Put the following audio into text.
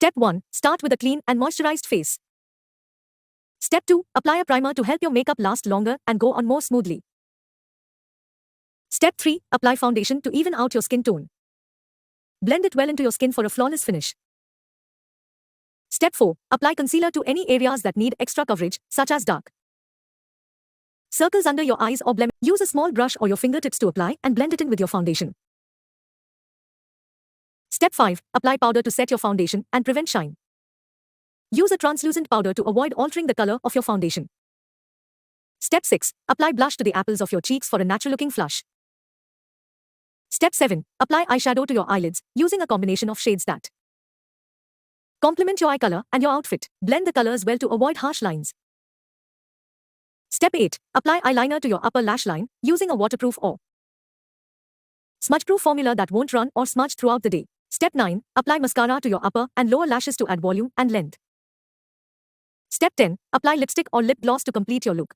Step 1. Start with a clean and moisturized face. Step 2. Apply a primer to help your makeup last longer and go on more smoothly. Step 3. Apply foundation to even out your skin tone. Blend it well into your skin for a flawless finish. Step 4. Apply concealer to any areas that need extra coverage, such as dark circles under your eyes or blemish. Use a small brush or your fingertips to apply and blend it in with your foundation. Step 5. Apply powder to set your foundation and prevent shine. Use a translucent powder to avoid altering the color of your foundation. Step 6. Apply blush to the apples of your cheeks for a natural-looking flush. Step 7. Apply eyeshadow to your eyelids, using a combination of shades that complement your eye color and your outfit. Blend the colors well to avoid harsh lines. Step 8. Apply eyeliner to your upper lash line, using a waterproof or smudge-proof formula that won't run or smudge throughout the day. Step 9. Apply mascara to your upper and lower lashes to add volume and length. Step 10. Apply lipstick or lip gloss to complete your look.